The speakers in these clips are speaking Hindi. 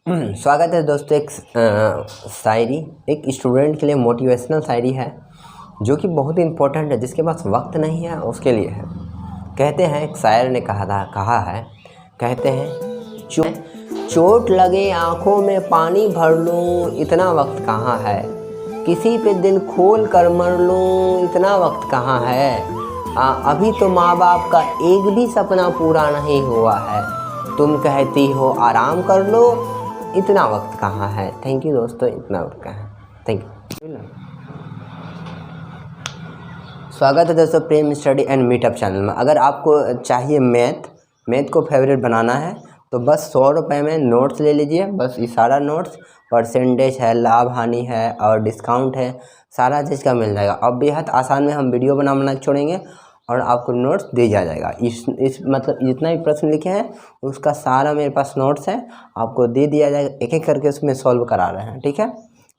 स्वागत है दोस्तों। एक शायरी एक स्टूडेंट के लिए मोटिवेशनल शायरी है जो कि बहुत ही इम्पोर्टेंट है। जिसके पास वक्त नहीं है उसके लिए है। कहते हैं, एक शायर ने कहा है, कहते हैं, चोट लगे आँखों में पानी भर लूँ, इतना वक्त कहाँ है। किसी पे दिल खोल कर मर लूँ, इतना वक्त कहाँ है। अभी तो माँ बाप का एक भी सपना पूरा नहीं हुआ है। तुम कहती हो आराम कर लो, इतना वक्त कहाँ है। थैंक यू दोस्तों, इतना वक्त कहाँ है। Thank you. स्वागत है दोस्तों प्रेम स्टडी एंड मीटअप चैनल में। अगर आपको चाहिए मैथ को फेवरेट बनाना है तो बस 100 रुपये में नोट्स ले लीजिए। बस ये सारा नोट्स, परसेंटेज है, लाभ हानि है और डिस्काउंट है, सारा चीज़ का मिल जाएगा। अब बेहद आसान में हम वीडियो बनाना छोड़ेंगे और आपको नोट्स दिया जाएगा। इस मतलब जितना भी प्रश्न लिखे हैं उसका सारा मेरे पास नोट्स है, आपको दे दिया जाएगा। एक एक करके उसमें सॉल्व करा रहे हैं, ठीक है।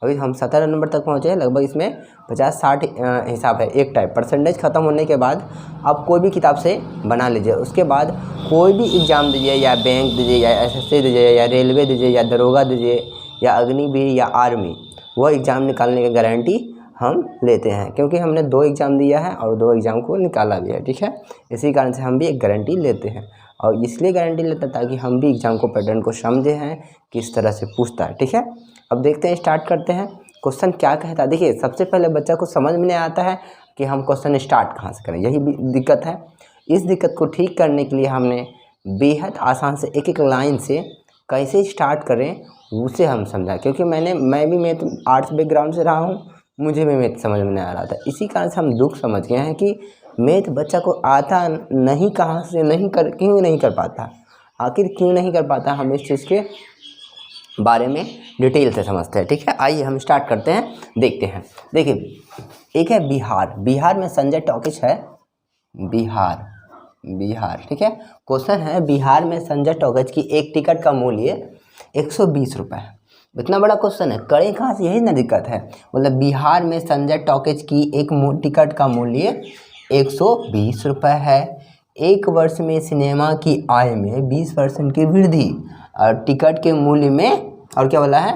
अभी हम 17 नंबर तक पहुँचे हैं। लगभग इसमें 50-60 हिसाब है। एक टाइप परसेंटेज ख़त्म होने के बाद आप कोई भी किताब से बना लीजिए। उसके बाद कोई भी एग्ज़ाम दीजिए, या बैंक दीजिए, या SSC दीजिए, या रेलवे दीजिए, या दरोगा दीजिए, या अग्निवीर, या आर्मी, वो एग्ज़ाम निकालने की गारंटी हम लेते हैं। क्योंकि हमने 2 एग्ज़ाम दिया है और 2 एग्ज़ाम को निकाला भी है, ठीक है। इसी कारण से हम भी एक गारंटी लेते हैं। और इसलिए गारंटी लेते हैं ताकि हम भी एग्ज़ाम को पैटर्न को समझे हैं किस तरह से पूछता है, ठीक है। अब देखते हैं, स्टार्ट करते हैं। क्वेश्चन क्या कहता है। देखिए, सबसे पहले बच्चा को समझ में नहीं आता है कि हम क्वेश्चन स्टार्ट कहाँ से करें, यही दिक्कत है। इस दिक्कत को ठीक करने के लिए हमने बेहद आसान से एक एक लाइन से कैसे स्टार्ट करें उसे हम समझा। क्योंकि मैं भी मैथ आर्ट्स बैकग्राउंड से रहा हूँ, मुझे भी मैथ समझ में नहीं आ रहा था। इसी कारण से हम दुख समझ गए हैं कि मैथ बच्चा को आता नहीं, कहाँ से क्यों नहीं कर पाता, आखिर क्यों नहीं कर पाता। हम इस चीज़ के बारे में डिटेल से समझते हैं, ठीक है। आइए हम स्टार्ट करते हैं, देखते हैं। देखिए, एक है बिहार में संजय टॉकीज है। बिहार, ठीक है। क्वेश्चन है, बिहार में संजय टॉकीज की एक टिकट का मूल्य 120 रुपये है। इतना बड़ा क्वेश्चन है, करें कहाँ से, यही ना दिक्कत है। मतलब बिहार में संजय टॉकीज की एक टिकट का मूल्य 120 रुपये है। एक वर्ष में सिनेमा की आय में 20% की वृद्धि और टिकट के मूल्य में और क्या बोला है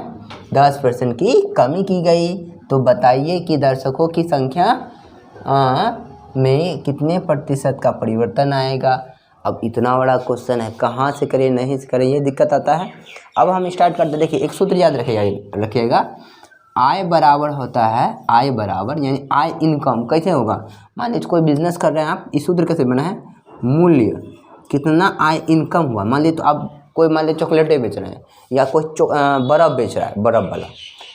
10% की कमी की गई। तो बताइए कि दर्शकों की संख्या में कितने प्रतिशत का परिवर्तन आएगा। अब इतना बड़ा क्वेश्चन है, कहाँ से करें नहीं से करें, ये दिक्कत आता है। अब हम स्टार्ट करते हैं। देखिए, एक सूत्र याद रखिएगा। आय बराबर होता है, आय बराबर यानी आय इनकम कैसे होगा। मान लीजिए कोई बिजनेस कर रहे हैं आप, इस सूत्र कैसे बना है, मूल्य कितना आय इनकम हुआ। मान लीजिए तो आप कोई मान लीजिए चॉकलेटें बेच रहे हैं या कोई बर्फ़ बेच रहा है, बर्फ़ वाला,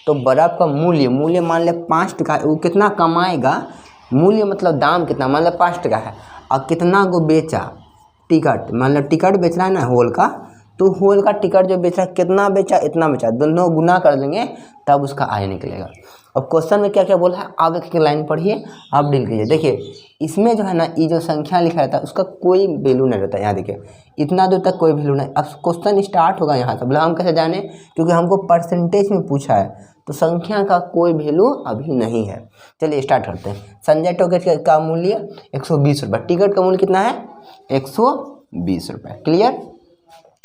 तो बर्फ़ का मूल्य मान लें 5 टका, वो कितना कमाएगा। मूल्य मतलब दाम कितना, मान लें 5 टका है और कितना को बेचा टिकट, मान लो टिकट बेच रहा है ना होल का, तो होल का टिकट जो बेच रहा है कितना बेचा, इतना बेचा, दोनों गुना कर देंगे तब उसका आय निकलेगा। अब क्वेश्चन में क्या क्या बोला है, आप एक लाइन पढ़िए, आप डील कीजिए। देखिए, इसमें जो है ना, ये जो संख्या लिखा रहता है उसका कोई वैल्यू नहीं रहता। यहाँ देखिए, इतना दूर तक कोई वैल्यू नहीं। अब क्वेश्चन स्टार्ट होगा यहाँ से, बोला हम कैसे जाने, क्योंकि हमको परसेंटेज में पूछा है, तो संख्या का कोई वैल्यू अभी नहीं है। चलिए स्टार्ट करते हैं। संजय टॉकीज का मूल्य 120 रुपये, टिकट का मूल्य कितना है 120 रुपये। क्लियर,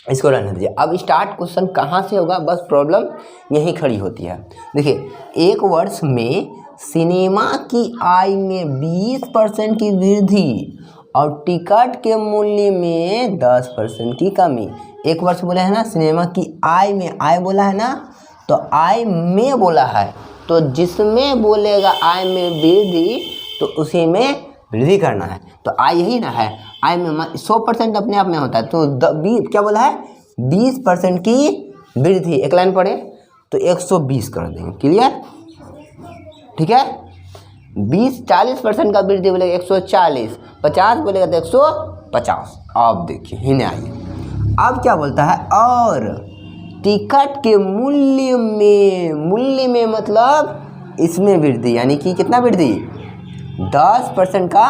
इसको रहने दीजिए। अब स्टार्ट क्वेश्चन कहाँ से होगा, बस प्रॉब्लम यहीं खड़ी होती है। देखिए, एक वर्ष में सिनेमा की आय में 20% की वृद्धि और टिकट के मूल्य में 10% की कमी। एक वर्ष बोला है ना, सिनेमा की आय में, आय बोला है ना, तो आय में बोला है, तो जिसमें बोलेगा आय में वृद्धि तो उसी में वृद्धि करना है। तो आय यही ना है, आय में 100% अपने आप में होता है, तो क्या बोला है 20% की वृद्धि। एक लाइन पढ़े तो 120 कर देंगे। क्लियर, ठीक है। 40% का वृद्धि बोलेगा 140, 50 बोलेगा तो 150। अब देखिए हिने आइए, अब क्या बोलता है, और टिकट के मूल्य में मतलब इसमें वृद्धि, यानी कि कितना वृद्धि, 10% का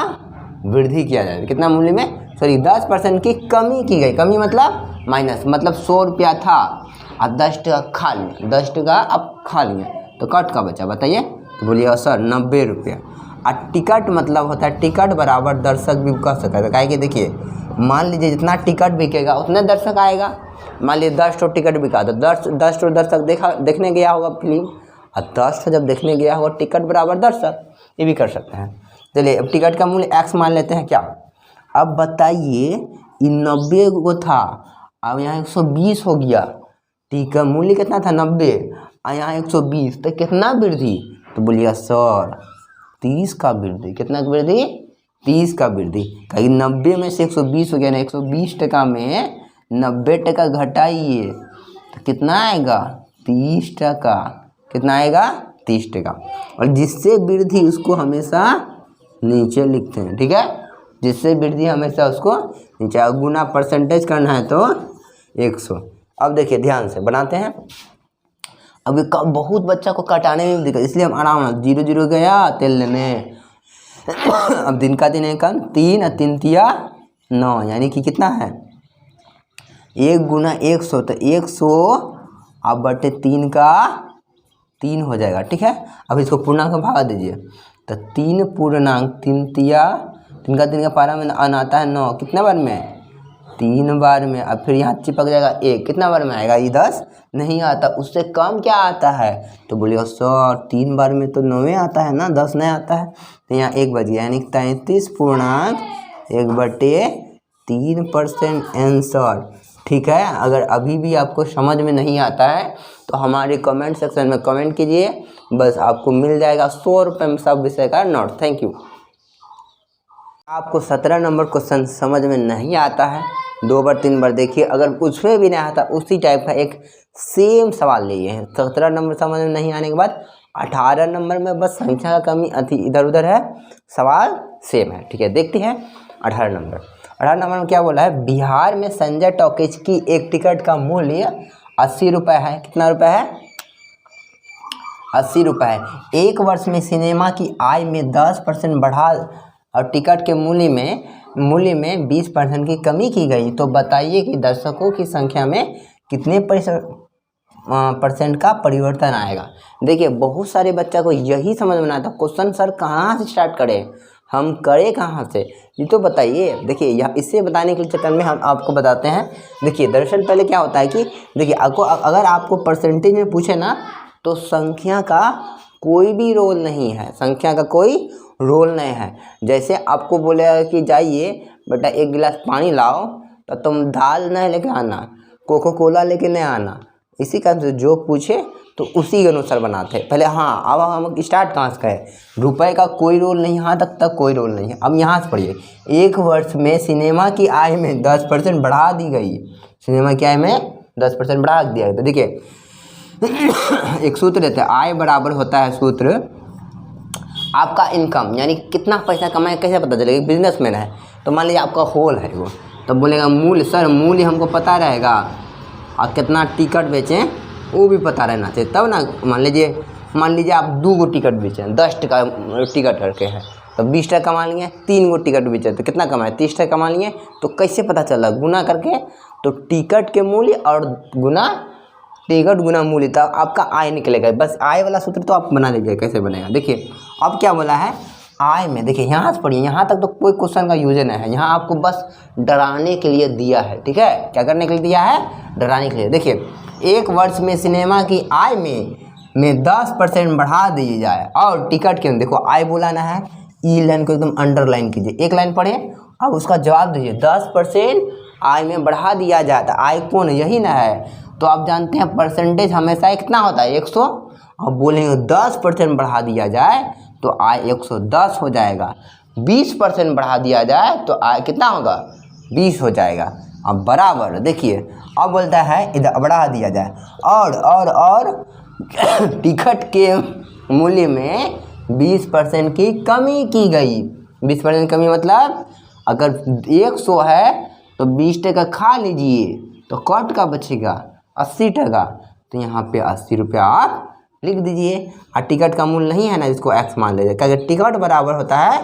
वृद्धि किया जाए। कितना मूल्य में, 10% की कमी की गई। कमी मतलब माइनस, मतलब 100 रुपया था अब 10 टका खा लिया, 10 टका अब खा लिया तो कट का बचा, बताइए। तो बोलिएगा सर 90 रुपया। और टिकट मतलब होता है, टिकट बराबर दर्शक भी कह सकता है। काहे कि देखिए मान लीजिए जितना टिकट बिकेगा उतने दर्शक आएगा। मान लीजिए 10 टिकट बिका तो 10 दर्शक देखने गया होगा फिल्म, और 10 जब देखने गया होगा टिकट बराबर दर्शक, ये भी कर सकते हैं। चलिए अब टिकट का मूल्य x मान लेते हैं क्या। अब बताइए 90 को था, अब यहाँ 120 हो गया। टिकट मूल्य कितना था 90 और यहाँ 120, तो कितना वृद्धि, तो बोलिएगा सर 30 का वृद्धि। कितना का वृद्धि, 30 का वृद्धि। कहीं 90 में से 120 हो गया ना, 120 टका में 90 टका घटाइए तो कितना आएगा 30 टका। कितना आएगा 30 टका। और जिससे वृद्धि उसको हमेशा नीचे लिखते हैं, ठीक है। जिससे वृद्धि हमेशा उसको नीचे, गुना परसेंटेज करना है तो 100। अब देखिए ध्यान से बनाते हैं। अब ये बहुत बच्चा को कटाने में दिक्कत, इसलिए हम आराम से 0 0 गया तेल लेने। अब दिन का दिन है कम 3 और 3 तिया 9, यानी कि कितना है 1 गुना 100, तो 100 अब बटे 3 का 3 हो जाएगा, ठीक है। अब इसको पूर्णांक में भागा दीजिए, तो 3 पूर्णांक 3 तिया 3 का 3 का पारा में आता है 9, कितने बार में 3 बार में। अब फिर यहाँ चिपक जाएगा 1, कितना बार में आएगा, ये 10 नहीं आता, उससे कम क्या आता है, तो बोलिएगा सर 3 बार में तो 9 आता है ना, 10 नहीं आता है। तो यहाँ 1 बच गया, यानी 33 पूर्णांक 1/3% आंसर, ठीक है। अगर अभी भी आपको समझ में नहीं आता है तो हमारे कमेंट सेक्शन में कमेंट कीजिए, बस आपको मिल जाएगा 100 रुपये में सब विषय का नोट। Thank you. आपको 17 नंबर क्वेश्चन समझ में नहीं आता है, 2 बार 3 बार देखिए, अगर उसमें भी नहीं आता उसी टाइप का एक सेम सवाल लिए 17 नंबर समझ में नहीं आने के बाद 18 नंबर में बस संख्या का कमी इधर उधर है, सवाल सेम है, ठीक है। देखते हैं 18 नंबर में क्या बोला है। बिहार में संजय टॉकीज की एक टिकट का मूल्य 80 रुपये है। कितना रुपये है 80 रुपये है। एक वर्ष में सिनेमा की आय में 10% बढ़ा और टिकट के मूल्य में 20% की कमी की गई, तो बताइए कि दर्शकों की संख्या में कितने परसेंट का परिवर्तन आएगा। देखिए बहुत सारे बच्चा को यही समझ में आता, क्वेश्चन सर कहाँ से स्टार्ट करें, हम करें कहाँ से, ये तो बताइए। देखिए यहाँ इससे बताने के चक्कर में हम आपको बताते हैं। देखिए दरअसल पहले क्या होता है कि देखिए आपको अगर आपको परसेंटेज में पूछे ना, तो संख्या का कोई भी रोल नहीं है, संख्या का कोई रोल नहीं है। जैसे आपको बोलेगा कि जाइए बेटा 1 गिलास पानी लाओ, तो तुम दाल नहीं लेके आना, कोको कोला लेके नहीं आना, इसी कारण से जो पूछे तो उसी के अनुसार बनाते हैं पहले। हाँ अब हम स्टार्ट कहाँ से करें, रुपए का कोई रोल नहीं, यहाँ तक कोई रोल नहीं है। अब यहाँ से पढ़िए, एक वर्ष में सिनेमा की आय में 10% बढ़ा दी गई, सिनेमा की आय में 10% बढ़ा दिया गया। तो देखिए एक सूत्र रहता है, आय बराबर होता है सूत्र आपका इनकम, यानी कितना पैसा कमाए कैसे पता चलेगा। बिजनेसमैन है तो मान लीजिए आपका होल है वो, तो बोलेगा मूल्य, सर मूल्य हमको पता रहेगा और कितना टिकट बेचें वो भी पता रहना चाहिए, तब ना। मान लीजिए आप 2 गो टिकट बेचें, 10 टका टिकट करके है, तो 20 टका कमा लिए। 3 गो टिकट बेचे तो कितना कमाए, 30 टका कमा लिए। तो कैसे पता चला, गुना करके, तो टिकट के मूल्य और टिकट गुना मूल्य, तब आपका आय निकलेगा। बस आय वाला सूत्र तो आप बना लीजिए, कैसे बनेगा। देखिए अब क्या बोला है आय में, देखिए यहाँ से पढ़िए, यहाँ तक तो कोई क्वेश्चन का यूज नहीं है, यहाँ आपको बस डराने के लिए दिया है, ठीक है। क्या करने के लिए दिया है, डराने के लिए। देखिए एक वर्ष में सिनेमा की आय में 10% बढ़ा दी जाए और टिकट के, देखो आय बोलाना है, ई लाइन को एकदम अंडरलाइन कीजिए, एक लाइन पढ़े, अब उसका जवाब दीजिए। 10% आय में बढ़ा दिया जाए तो आय कौन, यही ना है। तो आप जानते हैं परसेंटेज हमेशा कितना होता है 100। अब बोलेंगे 10% बढ़ा दिया जाए तो आय 110 हो जाएगा, 20% बढ़ा दिया जाए तो आय कितना होगा 20 हो जाएगा। अब बराबर देखिए अब बोलता है इधर बढ़ा दिया जाए और टिकट के मूल्य में 20% की कमी की गई। 20% कमी मतलब अगर 100 है तो 20 टका खा लीजिए तो कट का बचेगा 80 टका, तो यहाँ पे 80 रुपया आप लिख दीजिए। और टिकट का मूल्य नहीं है ना, इसको x मान लीजिए, क्योंकि टिकट बराबर होता है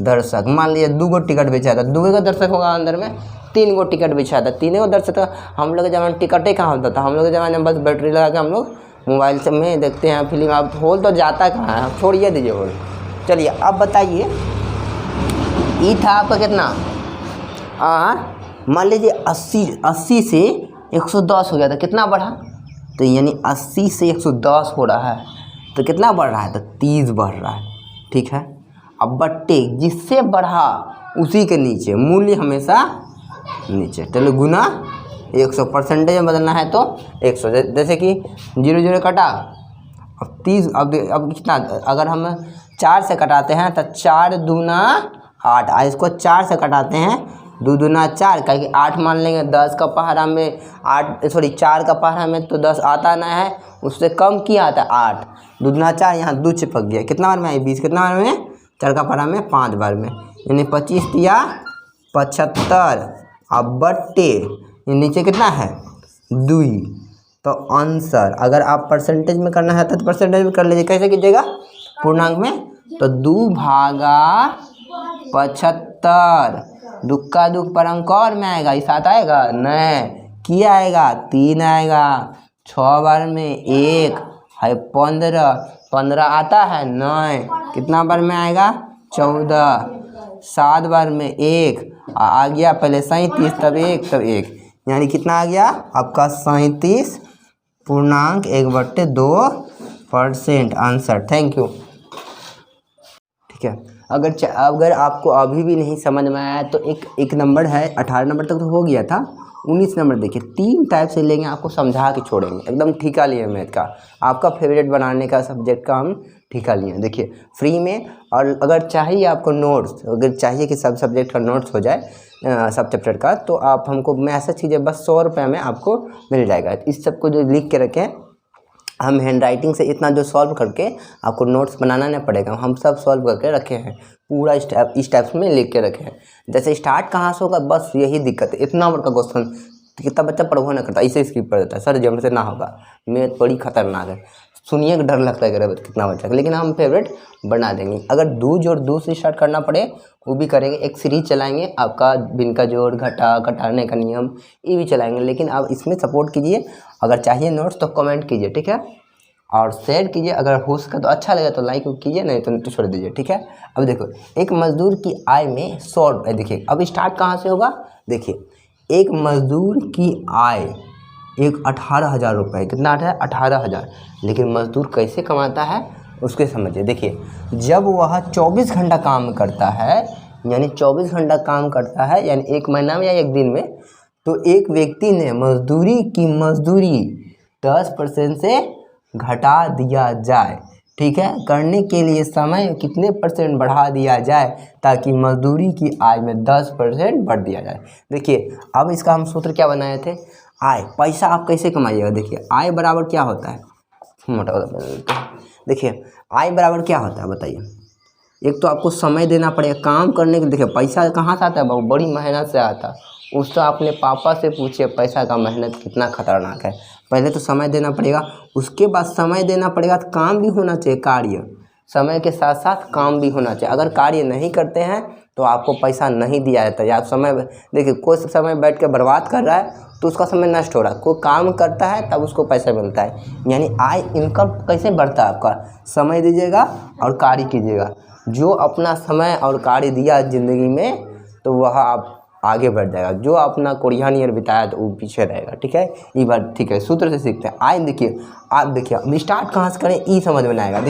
दर्शक। मान लीजिए 2 गो टिकट बेचा था, 2 का दर्शक होगा अंदर में, 3 गो टिकट बेचा था, 3 गो दर्शक था। हम लोग के ज़माने टिकटें कहाँ होता था, हम लोग के ज़माने में बस बैटरी लगा के हम लोग मोबाइल से में देखते हैं फिल्म। अब होल तो जाता कहाँ है, छोड़िए दीजिए होल। चलिए अब बताइए ई था आपका कितना, मान लीजिए 80 से 110 हो गया, तो कितना बढ़ा, तो यानी 80 से 110 हो रहा है, तो कितना बढ़ रहा है, तो 30 बढ़ रहा है। ठीक है, अब बट्टे जिससे बढ़ा उसी के नीचे मूल्य हमेशा नीचे, चलो गुना 100, परसेंटेज में बदलना है तो 100, जैसे कि 0 कटा, अब 30, अब कितना, अगर हम 4 से कटाते हैं तो 4 दूना 8, इसको 4 से कटाते हैं 2 दूना 4, क्योंकि 8 मान लेंगे, 10 का पहाड़ा में 4 का पहाड़ा में तो 10 आता ना है, उससे कम किया आता है 8, 2 दूना 4, यहाँ 2 चिपक गया, कितना बार में आई 20, कितना बार में 4 का पहाड़ा में 5 बार में, यानी 25 दिया 75। अब बट्टे ये नीचे कितना है 2, तो आंसर अगर आप परसेंटेज में करना है तो परसेंटेज में कर लीजिए, कैसे कीजिएगा, पूर्णांक में, तो 2 भागा 75, दुक्का दुख पर अंक और में आएगा, इस 7 आएगा नहीं, किया आएगा 3 आएगा, 6 बार में 1 है 15 आता है नहीं, कितना बार में आएगा 14, 7 बार में 1 आ गया, पहले 37 तब 1, यानी कितना आ गया आपका 37.1/2% आंसर। Thank you. ठीक है, अगर आपको अभी भी नहीं समझ में आया तो एक नंबर है, 18 नंबर तक तो हो गया था, 19 नंबर देखिए, 3 टाइप से लेंगे, आपको समझा के छोड़ेंगे, एकदम ठीका लिए मैथ का, आपका फेवरेट बनाने का सब्जेक्ट का हम ठीका लिए, देखिए फ्री में। और अगर चाहिए आपको नोट्स, अगर चाहिए कि सब सब्जेक्ट का नोट्स हो जाए, सब चैप्टर का, तो आप हमको मैसेज कीजिए, बस 100 रुपये में आपको मिल जाएगा। इस सब को जो लिख के रखें, हम हैंड राइटिंग से इतना जो सॉल्व करके आपको नोट्स बनाना नहीं पड़ेगा, हम सब सॉल्व करके रखे हैं, पूरा इस टाइप में लिख के रखे हैं। जैसे स्टार्ट कहाँ से होगा, बस यही दिक्कत है, इतना बड़ा क्वेश्चन कितना बच्चा पढ़वा ना करता, इसे स्किप कर देता है, सर जम से ना होगा, मैथ बड़ी खतरनाक है, सुनिए कि डर लगता है कितना बच्चा, लेकिन हम फेवरेट बना देंगे। अगर 2 जोड़ 2 से स्टार्ट करना पड़े वो भी करेंगे, एक सीरीज चलाएंगे आपका भिन्न का जोड़, घटा, घटाने का नियम, ये भी चलाएंगे, लेकिन आप इसमें सपोर्ट कीजिए। अगर चाहिए नोट्स तो कमेंट कीजिए, ठीक है, और शेयर कीजिए, अगर हो सके तो अच्छा लगे तो लाइक कीजिए, नहीं तो छोड़ दीजिए, ठीक है। अब देखो, एक मजदूर की आय में 100 रुपये, देखिए अब स्टार्ट कहाँ से होगा, देखिए एक मजदूर की आय 18,000 रुपये, कितना है 18,000, लेकिन मजदूर कैसे कमाता है उसके समझिए। देखिए जब वह 24 घंटा काम करता है, यानी 24 घंटा काम करता है, यानी एक महीना में या एक दिन में, तो एक व्यक्ति ने मजदूरी 10% से घटा दिया जाए, ठीक है, करने के लिए समय कितने % बढ़ा दिया जाए ताकि मजदूरी की आय में 10% बढ़ दिया जाए। देखिए अब इसका हम सूत्र क्या बनाए थे, आय, पैसा आप कैसे कमाइएगा, देखिए आय बराबर क्या होता है, मोटा देखिए आय बराबर क्या होता है बताइए। एक तो आपको समय देना पड़ेगा काम करने के, देखिए पैसा कहाँ से आता है, बहुत बड़ी मेहनत से आता है, उससे अपने पापा से पूछिए पैसा का मेहनत कितना खतरनाक है। पहले तो समय देना पड़ेगा, उसके बाद समय देना पड़ेगा तो काम भी होना चाहिए, कार्य, समय के साथ साथ काम भी होना चाहिए। अगर कार्य नहीं करते हैं तो आपको पैसा नहीं दिया जाता है। आप समय, देखिए कोई समय बैठ के बर्बाद कर रहा है तो उसका समय नष्ट हो रहा है, कोई काम करता है तब उसको पैसा मिलता है। यानी आय इनकम कैसे बढ़ता है, आपका समय दीजिएगा और कार्य कीजिएगा। जो अपना समय और कार्य दिया ज़िंदगी में तो वह आप आगे बढ़ जाएगा, जो अपना कोरियान ईयर बिताया तो वो पीछे रहेगा, ठीक है। ये बात ठीक है, सूत्र से सीखते हैं। आए देखिए, आप देखिए हम स्टार्ट कहाँ से करें, ई समझ में आएगा।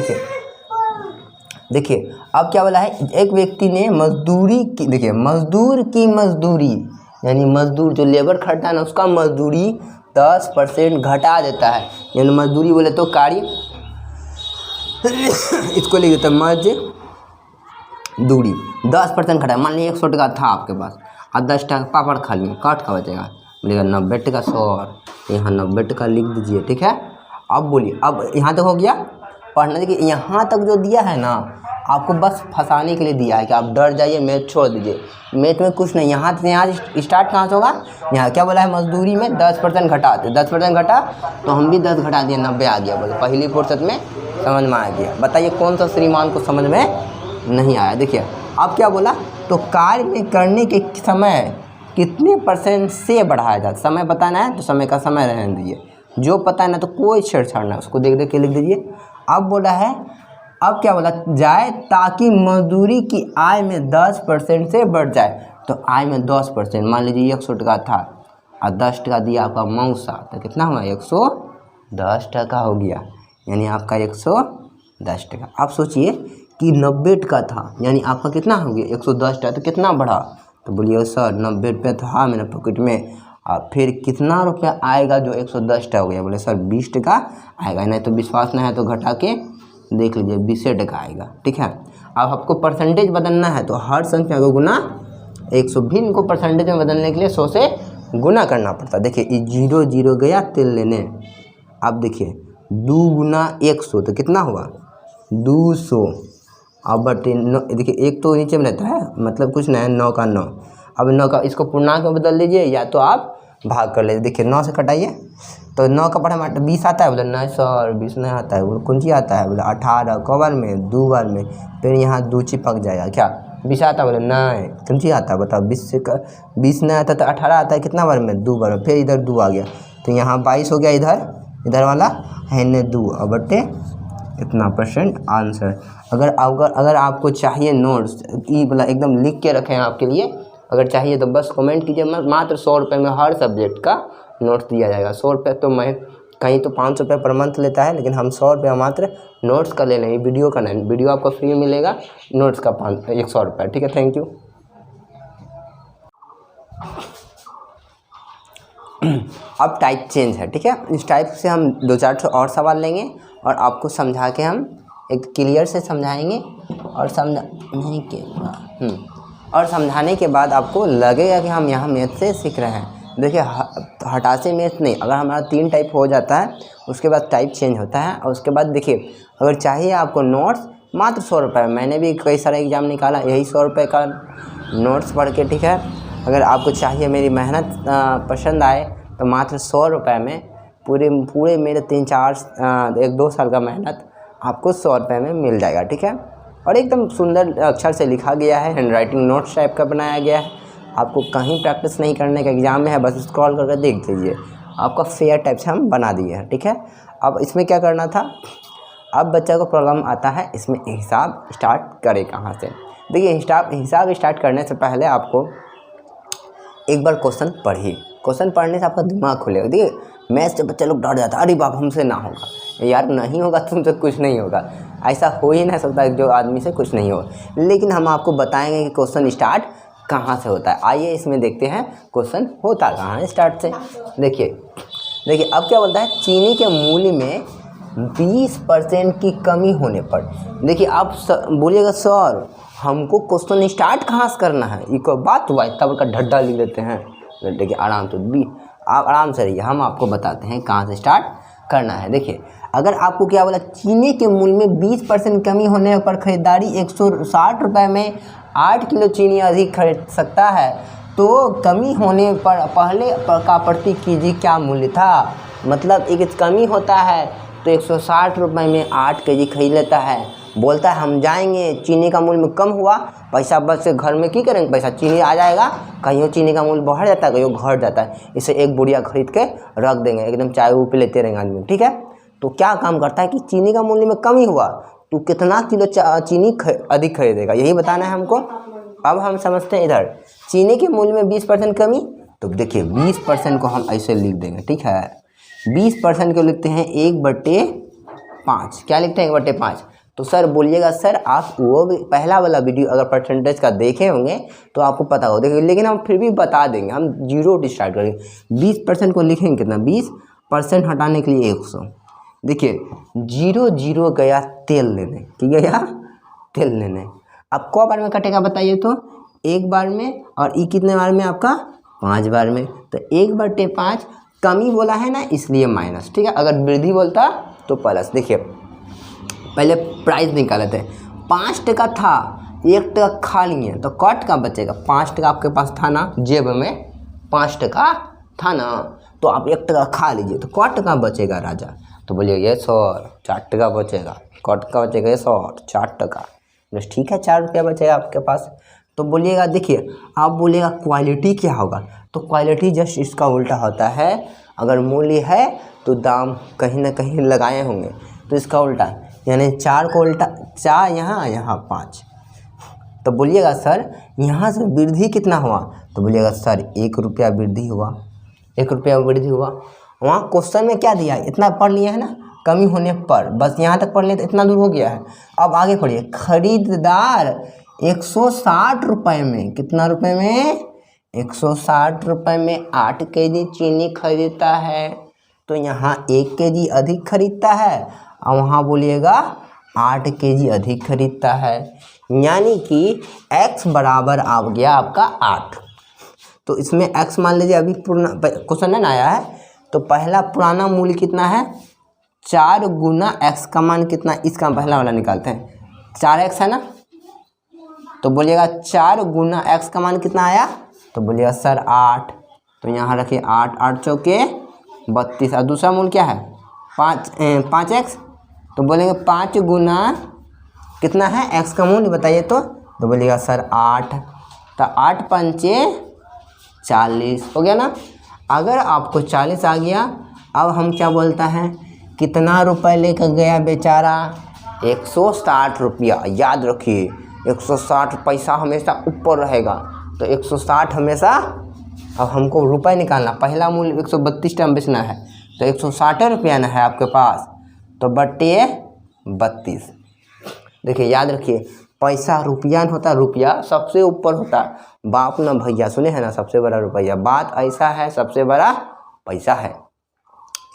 देखिए अब क्या बोला है, एक व्यक्ति ने मजदूरी की, देखिए मजदूर की मजदूरी, यानी मजदूर जो लेबर खटता है ना उसका मजदूरी 10% घटा देता है, यानी मजदूरी बोले तो कार्य, इसको लिख देते हैं मजदूरी 10% घटा। मान लीजिए 100 टका था आपके पास और 10 टका पापड़ खा लिए, काट का बचेगा, बोलेगा 90 टका 100, यहाँ 90 टका लिख दीजिए, ठीक है। अब बोलिए, अब यहाँ तक हो गया पढ़ना। देखिए यहाँ तक जो दिया है ना आपको बस फंसाने के लिए दिया है कि आप डर जाइए, मैथ छोड़ दीजिए, मैथ में कुछ नहीं। यहाँ स्टार्ट कहाँ से होगा, यहाँ क्या बोला है, मजदूरी में 10% घटाते, 10% घटा तो हम भी 10 घटा दिए, 90 आ गया, बोले पहली फुर्सत में समझ में आ गया। बताइए कौन सा श्रीमान को समझ में नहीं आया। देखिए अब क्या बोला, तो कार्य में करने के समय कितने % से बढ़ाया जाता, समय बताना है तो समय का समय रहने दीजिए, जो पता है ना तो कोई छेड़छाड़ ना, उसको देख के लिख दीजिए। अब बोला है, अब क्या बोला जाए ताकि मजदूरी की आय में 10% से बढ़ जाए, तो तो आय में 10%, मान लीजिए 100 टका था और 10 टका दिया आपका मौसा, तो कितना हुआ 110 टका हो गया, यानी आपका 110 टका। आप सोचिए कि 90 टका था, यानी आपका कितना हो गया 110 टका, तो कितना बढ़ा, तो बोलिए सर 90 रुपये था मेरे पॉकेट में, और फिर कितना रुपया आएगा जो 110 टका हो गया, बोले सर 20 टका आएगा, नहीं तो विश्वास नहीं है तो घटा के देख लीजिए 20 टका आएगा, ठीक है। अब आपको परसेंटेज बदलना है तो हर संख्या को गुना 100, भी इनको परसेंटेज में बदलने के लिए 100 से गुना करना पड़ता है। देखिए 0 0 गया तेल लेने, अब देखिए 2 गुना 100 तो कितना हुआ 200, अब बटे देखिए एक तो नीचे में रहता है, मतलब कुछ नहीं है, 9 का 9, अब 9 का इसको पूर्णांक में बदल दीजिए या तो आप भाग कर लीजिए। देखिए 9 से कटाइए तो 9 का पढ़ा 20 आता है, बोले नहीं सर 20 नहीं आता है, बोले कौन सी आता है, बोले 18 क बार में 2 बार में, फिर यहाँ 2 चिपक जाएगा, क्या 20 आता है, बोले नहीं कौन सी आता है बताओ, 20 नहीं आता तो 18 आता है, कितना बार में 2 बार में, फिर इधर 2 आ गया तो यहाँ 22 हो गया, इधर वाला है ने 2 और बटे इतना % आंसर। अगर आपको चाहिए नोट्स ई वाला एकदम लिख के रखे हैं आपके लिए, अगर चाहिए तो बस कमेंट कीजिए, मात्र 100 रुपये में हर सब्जेक्ट का नोट्स दिया जाएगा। 100 रुपये तो मैं कहीं तो 500 रुपये पर मंथ लेता है, लेकिन हम 100 रुपये मात्र नोट्स का ले लेंगे, वीडियो का नहीं, वीडियो आपको फ्री में मिलेगा, नोट्स का 100 रुपये, ठीक है। Thank you. अब टाइप चेंज है, ठीक है, इस टाइप से हम 2-4 और सवाल लेंगे और आपको समझा के हम एक क्लियर से समझाएंगे और समझाने के बाद आपको लगेगा कि हम यहाँ मैथ से सीख रहे हैं। देखिए हटा से मैथ नहीं, अगर हमारा 3 टाइप हो जाता है उसके बाद टाइप चेंज होता है, और उसके बाद देखिए अगर चाहिए आपको नोट्स मात्र 100 रुपये, मैंने भी कई सारा एग्ज़ाम निकाला यही 100 रुपये का नोट्स पढ़ के, ठीक है। अगर आपको चाहिए मेरी मेहनत पसंद आए तो मात्र 100 रुपये में पूरे मेरे 1-2 साल का मेहनत आपको 100 रुपये में मिल जाएगा, ठीक है। और एकदम सुंदर अक्षर से लिखा गया है, हैंड राइटिंग नोट्स टाइप का बनाया गया है, आपको कहीं प्रैक्टिस नहीं करने का, एग्ज़ाम में है बस स्क्रॉल करके देख लीजिए, आपका फेयर टाइप से हम बना दिए हैं, ठीक है। अब इसमें क्या करना था, अब बच्चा को प्रॉब्लम आता है इसमें हिसाब स्टार्ट करे कहाँ से। देखिए हिसाब स्टार्ट करने से पहले आपको एक बार क्वेश्चन पढ़िए, क्वेश्चन पढ़ने से आपका दिमाग खुलेगा। देखिए मैथ्स से बच्चे लोग डर जाता है, अरे बाप हमसे ना होगा, यार नहीं होगा तुमसे कुछ नहीं होगा, ऐसा हो ही नहीं सकता जो आदमी से कुछ नहीं होगा, लेकिन हम आपको बताएंगे कि क्वेश्चन स्टार्ट कहाँ से होता है। आइए इसमें देखते हैं क्वेश्चन होता कहाँ है स्टार्ट से। देखिए अब क्या बोलता है, चीनी के मूल्य में 20% की कमी होने पर, देखिए आप बोलिएगा सर हमको क्वेश्चन स्टार्ट कहाँ से करना है, एक बात हुआ इतना बड़का ढड्ढा लिख लेते हैं। देखिए आप आराम से रहिए, हम आपको बताते हैं कहाँ से स्टार्ट करना है। देखिए अगर आपको क्या बोला, चीनी के मूल्य में 20% कमी होने पर खरीदारी 160 रुपये में 8 किलो चीनी अधिक खरीद सकता है, तो कमी होने पर पहले का प्रति कीजिए क्या मूल्य था। मतलब एक कमी होता है तो 160 रुपये में 8 केजी खरीद लेता है, बोलता है हम जाएंगे, चीनी का मूल्य में कम हुआ, पैसा बच से घर में की करेंगे, पैसा चीनी आ जाएगा, कहीं चीनी का मूल्य बढ़ जाता है कहीं घट जाता है, इसे एक बुढ़िया खरीद के रख देंगे, एकदम चाय वो पी लेते रहेंगे आदमी, ठीक है। तो क्या काम करता है कि चीनी का मूल्य में कमी हुआ तो कितना किलो चीनी अधिक खरीदेगा, यही बताना है हमको। अब हम समझते हैं इधर चीनी के मूल्य में 20% कमी, तो देखिए 20% को हम ऐसे लिख देंगे, ठीक है। 20% को लिखते हैं 1/5, क्या लिखते हैं 1/5। तो सर बोलिएगा सर आप वो भी पहला वाला वीडियो अगर परसेंटेज का देखे होंगे तो आपको पता हो, देखिए लेकिन हम फिर भी बता देंगे, हम 0 स्टार्ट करेंगे। 20% को लिखेंगे कितना, 20% हटाने के लिए 100। देखिए 0 0 गया तेल लेने, ठीक है, यहाँ तेल लेने। अब क बार में कटेगा बताइए, तो 1 बार में, और ई कितने बार में आपका 5 बार में, तो 1/5 कमी बोला है ना इसलिए माइनस, ठीक है। अगर वृद्धि बोलता तो प्लस। देखिए पहले प्राइस निकाले थे, 5 टका था, 1 टका खा लिए तो कट का बचेगा, 5 टका आपके पास था ना, जेब में 5 टका था ना, तो आप 1 टका खा लीजिए तो कट का बचेगा राजा, तो बोलिए ये 4 टका बचेगा, कट का बचेगा ये 4 टका, बस ठीक है 4 रुपया बचेगा आपके पास। तो बोलिएगा, देखिए आप बोलिएगा क्वालिटी क्या होगा, तो क्वालिटी जस्ट इसका उल्टा होता है, अगर मूल्य है तो दाम कहीं ना कहीं लगाए होंगे, तो इसका उल्टा, यानी 4 को उल्टा 4 यहाँ 5, तो बोलिएगा सर यहाँ से वृद्धि कितना हुआ, तो बोलिएगा सर 1 रुपया वृद्धि हुआ, 1 रुपया वृद्धि हुआ। वहाँ क्वेश्चन में क्या दिया है, इतना पढ़ लिया है ना, कमी होने पर, बस यहाँ तक पढ़ लिया तो इतना दूर हो गया है। अब आगे पढ़िए, खरीदार 160 रुपये में, कितना रुपये में, 160 रुपये में 8 केजी चीनी खरीदता है, तो यहाँ 1 केजी अधिक खरीदता है और वहाँ बोलिएगा 8 केजी अधिक खरीदता है, यानी कि x बराबर आ गया आपका 8। तो इसमें x मान लीजिए अभी पुराना क्वेश्चन है ना आया है, तो पहला पुराना मूल्य कितना है, 4 गुना x का मान कितना, इसका पहला वाला निकालते हैं, 4x है ना, तो बोलिएगा 4 गुना x का मान कितना आया, तो बोलिएगा सर 8, तो यहाँ रखिए 8, 8 चौके 32, और दूसरा मूल्य क्या है 5x, तो बोलेंगे 5 गुना कितना है x का मूल्य बताइए, तो बोलिएगा सर 8, तो 8 पंचे 40 हो गया ना। अगर आपको 40 आ गया, अब हम क्या बोलता है, कितना रुपए लेकर गया बेचारा, 160 रुपया, याद रखिए 160 पैसा हमेशा ऊपर रहेगा, तो 160 हमेशा। अब हमको रुपए निकालना, पहला मूल्य 132 टाइम बेचना है, तो 160 रुपया ना है आपके पास, तो बट्टे 32। देखिए याद रखिए, पैसा रुपया नहीं होता, रुपया सबसे ऊपर होता, बाप ना भैया, सुने हैं ना, सबसे बड़ा रुपया, बात ऐसा है, सबसे बड़ा पैसा है,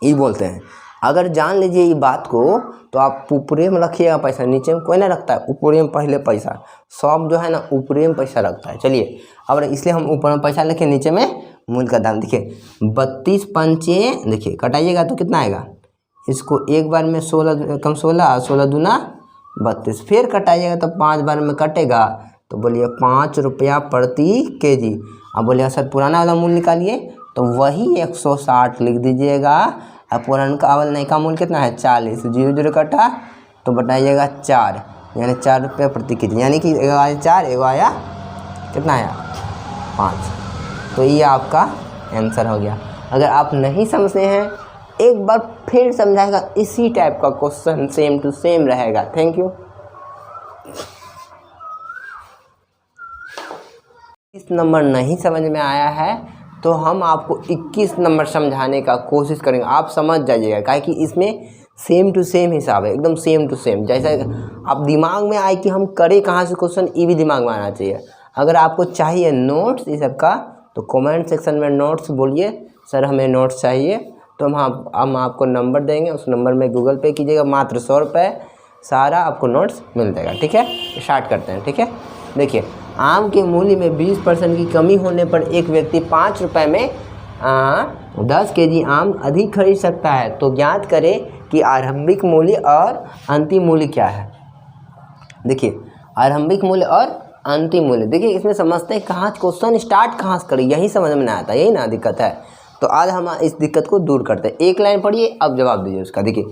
ये बोलते हैं। अगर जान लीजिए ये बात को, तो आप ऊपरे में रखिएगा पैसा, नीचे में कोई ना रखता है, ऊपरे में पहले पैसा, सब जो है ना ऊपरे में पैसा रखता है। चलिए अब इसलिए हम ऊपर में पैसा लिखे, नीचे में मूल्य का दाम। देखिए 32 पंचे, देखिए कटाइएगा तो कितना आएगा, इसको एक बार में 16 कम 16, 16 दूना 32, फिर कटाइएगा तो 5 बार में कटेगा, तो बोलिए 5 रुपया प्रति केजी। अब बोलिएगा सर पुराना वाला मूल्य निकालिए, तो वही 160 लिख दीजिएगा, अब पुराना का अवल नई का मूल्य कितना है 40, 0 0 कटा तो बताइएगा 4, यानी 4 रुपया प्रति केजी, यानी कि एगो आया 4, एगो आया कितना आया 5। तो ये आपका आंसर हो गया। अगर आप नहीं समझते हैं, एक बार फिर समझाएगा, इसी टाइप का क्वेश्चन सेम टू सेम रहेगा। Thank you. इस नंबर नहीं समझ में आया है तो हम आपको 21 नंबर समझाने का कोशिश करेंगे, आप समझ जाइएगा, काहे कि इसमें सेम टू सेम हिसाब है, एकदम सेम टू सेम। जैसा आप दिमाग में आए कि हम करें कहाँ से क्वेश्चन, ये भी दिमाग में आना चाहिए। अगर आपको चाहिए नोट्स इस सब का, तो कमेंट सेक्शन में नोट्स बोलिए, सर हमें नोट्स चाहिए, तो हम आपको नंबर देंगे, उस नंबर में गूगल पे कीजिएगा, मात्र 100 रुपये, सारा आपको नोट्स मिल जाएगा। ठीक है, स्टार्ट करते हैं। ठीक है, देखिए आम के मूल्य में 20% की कमी होने पर एक व्यक्ति 5 रुपये में 10 केजी आम अधिक खरीद सकता है, तो ज्ञात करें कि आरंभिक मूल्य और अंतिम मूल्य क्या है। देखिए आरंभिक मूल्य और अंतिम मूल्य, देखिए इसमें समझते हैं कहाँ क्वेश्चन स्टार्ट कहाँ से करें, यही समझ में नहीं आता, यही ना दिक्कत है। तो आज हम इस दिक्कत को दूर करते हैं। एक लाइन पढ़िए, अब जवाब दीजिए उसका। देखिए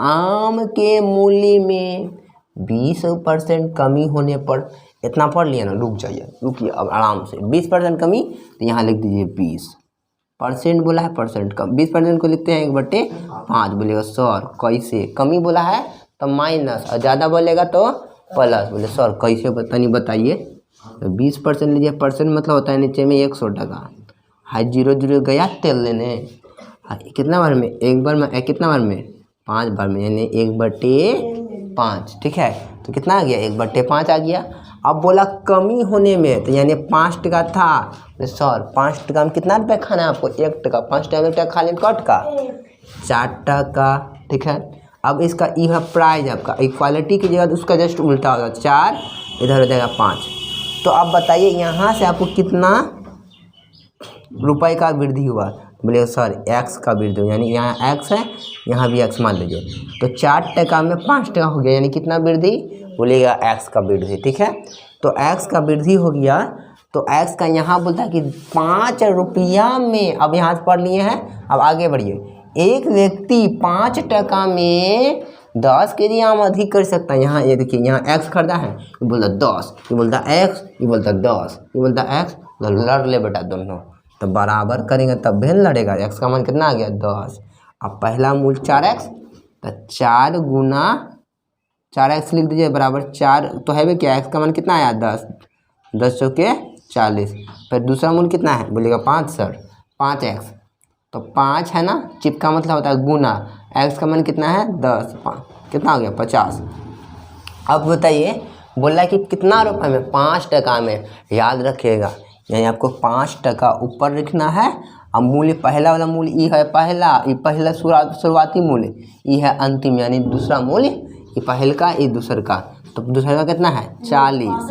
आम के मूल्य में 20% कमी होने पर, इतना पढ़ लिया ना, रुक जाइए, रुकिए अब आराम से। 20% कमी, तो यहाँ लिख दीजिए 20% बोला है, परसेंट कम, 20% को लिखते हैं 1/5, बोलेगा सर कैसे, कमी बोला है तो माइनस, और ज़्यादा बोलेगा तो प्लस, बोले सर कैसे नहीं बताइए। तो 20% लीजिए, परसेंट मतलब होता है नीचे में 100 टका, हाई 0 0 गया तेल लेने, कितना बार में, एक बार में, कितना बार में 5 बार में, यानी 1/5। ठीक है, तो कितना आ गया 1/5 आ गया। अब बोला कमी होने में, तो यानी 5 टका था, तो सर 5 टका में कितना रुपया खाना है आपको, 1 टका, 5 टका 1 टका खा लें, कट का 4 टका। ठीक है, अब इसका यह प्राइस आपका इक्वालिटी की जगह उसका जस्ट उल्टा होगा, 4 इधर हो जाएगा 5। तो अब बताइए यहाँ से आपको कितना रुपए का वृद्धि हुआ, बोले सर x का वृद्धि हुआ, यानी यहाँ x है, यहाँ भी x मान लीजिए, तो 4 टका में 5 टका हो गया, यानी कितना वृद्धि, बोलेगा x का वृद्धि। ठीक है, तो x का वृद्धि हो गया, तो x का यहाँ बोलता है कि 5 रुपया में, अब यहाँ से पढ़ लिए हैं, अब आगे बढ़िए। एक व्यक्ति 5 टका में 10 केजी आम अधिक कर सकता है। यहाँ ये देखिए, यहाँ x खरीदा है, ये बोलता 10, ये बोलता x, ये बोलता 10, ये बोलता x, लड़ ले बेटा दोनों, तो बराबर करेंगे तब भी लड़ेगा। x का मान कितना आ गया 10, अब पहला मूल्य 4x, तो 4 गुना 4x लिख दीजिए बराबर 4, तो है भी क्या, x का मान कितना आया 10, 10 चौके 40। फिर दूसरा मूल कितना है बोलिएगा 5 सर 5x, तो 5 है ना, चिप का मतलब होता है गुना, x का मान कितना है 10, कितना हो गया 50। अब बताइए बोला कि कितना रुपए में 5 टका में, याद रखिएगा यानी आपको 5 टका ऊपर लिखना है। अब मूल्य पहला वाला मूल्य ई है पहला, ये पहला शुरुआती मूल्य, ई है अंतिम यानी दूसरा मूल्य, ये पहल का ये दूसर का, तो दूसरे का कितना है 40,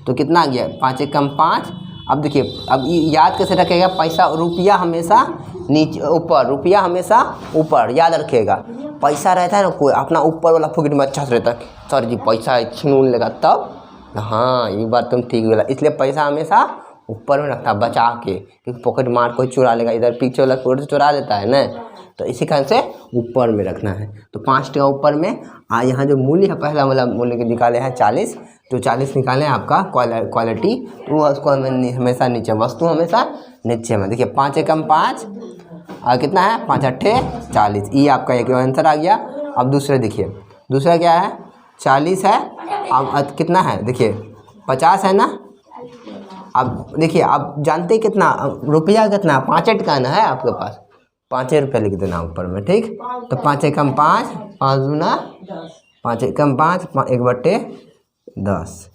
तो कितना आ गया 5 एकम 5। अब देखिए अब याद कैसे रखेगा, पैसा रुपया हमेशा नीचे ऊपर, रुपया हमेशा ऊपर, याद रखिएगा। पैसा रहता है ना कोई अपना ऊपर वाला पॉकेट में अच्छा से रहता है, सर जी पैसा छीन लेगा तब, हाँ ये बात तुम ठीक बोला, इसलिए पैसा हमेशा ऊपर में रखता बचा के, क्योंकि पॉकेट मार कोई चुरा लेगा, इधर पीछे वाला पॉकेट से चुरा लेता है ना, तो इसी कारण से ऊपर में रखना है। तो 5 टका ऊपर में, यहाँ जो मूल्य है पहला वाला मूल्य के निकाले हैं 40, जो 40 निकाले हैं आपका क्वालिटी, तो वो उसको हमेशा नीचे, वस्तु हमेशा नीचे में। देखिए 5 एकम 5 और कितना है 5 अट्ठे 40, ये आपका एक आंसर आ गया। अब दूसरा देखिए, दूसरा क्या है 40 है, अब कितना है देखिए 50 है ना। अब देखिए आप जानते हैं कितना रुपया कितना 5 टका ना है आपके पास, 5 रुपये लिख देना ऊपर में, ठीक। तो 5 एकम 5, 5 दूना 5 एकम 5, 1/10,